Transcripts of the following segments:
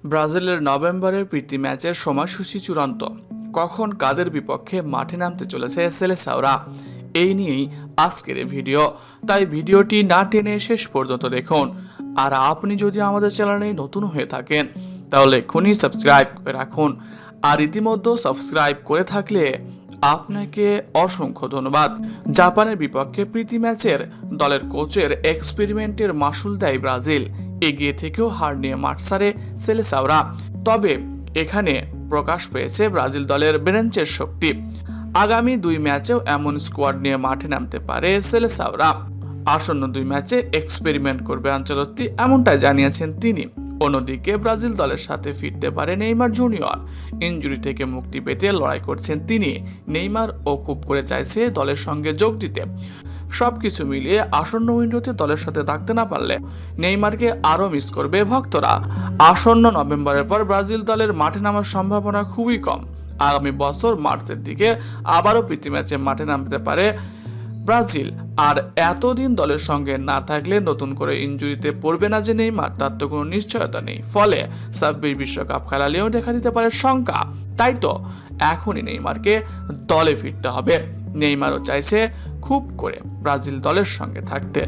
ব্রাজিলের নভেম্বরের প্রীতি ম্যাচের সময়সূচি চূড়ান্ত। কখন কাদের বিপক্ষে মাঠে নামতে চলেছে সেলেসাওরা, এই নিয়েই আজকের এই ভিডিও। তাই ভিডিওটি না টেনে শেষ পর্যন্ত দেখুন। আর আপনি যদি আমাদের চ্যানেলে নতুন হয়ে থাকেন তাহলে এখনই সাবস্ক্রাইব করে রাখুন। আর ইতিমধ্যে সাবস্ক্রাইব করে থাকলে আপনাকে অসংখ্য ধন্যবাদ। জাপানের বিপক্ষে প্রীতি ম্যাচের দলের কোচের এক্সপেরিমেন্টের মাসুল দেয় ব্রাজিল। এগিয়ে থেকেও হার নিয়ে মাঠ ছাড়ে সেলেসাওরা। তবে এখানে প্রকাশ পেয়েছে ব্রাজিল দলের বেঞ্চের শক্তি। আগামী দুই ম্যাচেও এমন স্কোয়াড নিয়ে মাঠে নামতে পারে সেলেসাওরা। আসন্ন দুই ম্যাচে এক্সপেরিমেন্ট করবে আনচেলত্তি, এমনটাই জানিয়েছেন তিনি। অন্যদিকে ব্রাজিল দলের সাথে ফিরতে পারে নেইমার জুনিয়র। ইনজুরি থেকে মুক্তি পেতে লড়াই করছেন তিনি। নেইমার ও খুব করে চাইছে দলের সঙ্গে যোগ দিতে। সবকিছু মিলিয়ে আসন্ন উইন্ডোতে দলের সাথে থাকতে না পারলে নেইমারকে আরও মিস করবে ভক্তরা। আসন্ন নভেম্বরের পর ব্রাজিল দলের মাঠে নামার সম্ভাবনা খুবই কম। আগামী বছর মার্চের দিকে আবারও প্রীতি ম্যাচে মাঠে নামতে পারে ব্রাজিল। আর এতদিন দলের সঙ্গে না থাকলে নতুন করে ইনজুরিতে পড়বে না যে নেইমার, তার তো কোনো নিশ্চয়তা নেই। ফলে 26 বিশ্বকাপ খেলালেও দেখা দিতে পারে শঙ্কা। তাই তো এখনই নেইমারকে দলে ফিরতে হবে। নেইমারও চাইছে খুব করে ব্রাজিল দলের সঙ্গে থাকতে।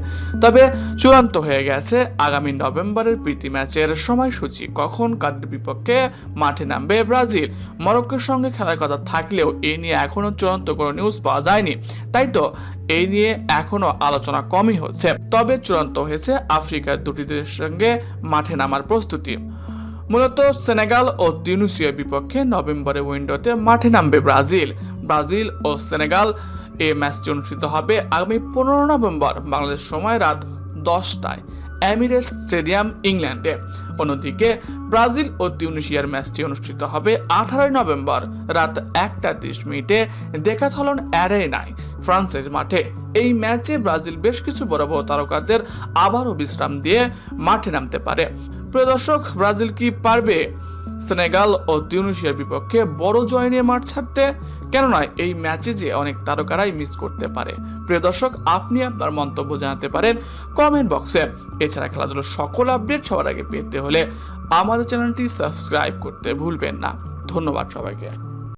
তবে চূড়ান্ত হয়ে গেছে আগামী নভেম্বরের প্রীতি ম্যাচের সময়সূচি। কখন কাদের বিপক্ষে মাঠে নামবে ব্রাজিল। মরক্কোর সঙ্গে খেলার কথা থাকলেও এই নিয়ে এখনো চূড়ান্ত কোনো নিউজ পাওয়া যায়নি। তাই তো এই নিয়ে এখনো আলোচনা কমই হচ্ছে। তবে চূড়ান্ত হয়েছে আফ্রিকার দুটি দেশের সঙ্গে মাঠে নামার প্রস্তুতি। মূলত সেনেগাল ও তিউনিসিয়ার বিপক্ষে নভেম্বরে উইন্ডোতে মাঠে নামবে ব্রাজিল। ব্রাজিল ও সেনেগাল এই ম্যাচটি অনুষ্ঠিত হবে আগামী 15 নভেম্বর বাংলাদেশ সময় রাত 10টায় এমিরেটস স্টেডিয়াম, ইংল্যান্ডে। অন্যদিকে ব্রাজিল ও তিউনিসিয়ার ম্যাচটি অনুষ্ঠিত হবে 18 নভেম্বর রাত 1:30 দেকাথলন অ্যারেনায়, ফ্রান্সের মাঠে। এই ম্যাচে ব্রাজিল বেশ কিছু বড় বড় তারকাদের আবারও বিশ্রাম দিয়ে মাঠে নামতে পারে। প্রিয় দর্শক, ব্রাজিল কি পারবে সেনেগাল ও তিউনিসিয়ার বিপক্ষে বড় জয় নিয়ে মাঠ ছাড়তে? কেননা এই ম্যাচে যে অনেক তারকারাই মিস করতে পারে। প্রিয় দর্শক, আপনি আপনার মন্তব্য জানাতে পারেন কমেন্ট বক্সে। এছাড়া খেলাধুলার সকল আপডেট সবার আগে পেতে হলে আমাদের চ্যানেলটি সাবস্ক্রাইব করতে ভুলবেন না। ধন্যবাদ সবাইকে।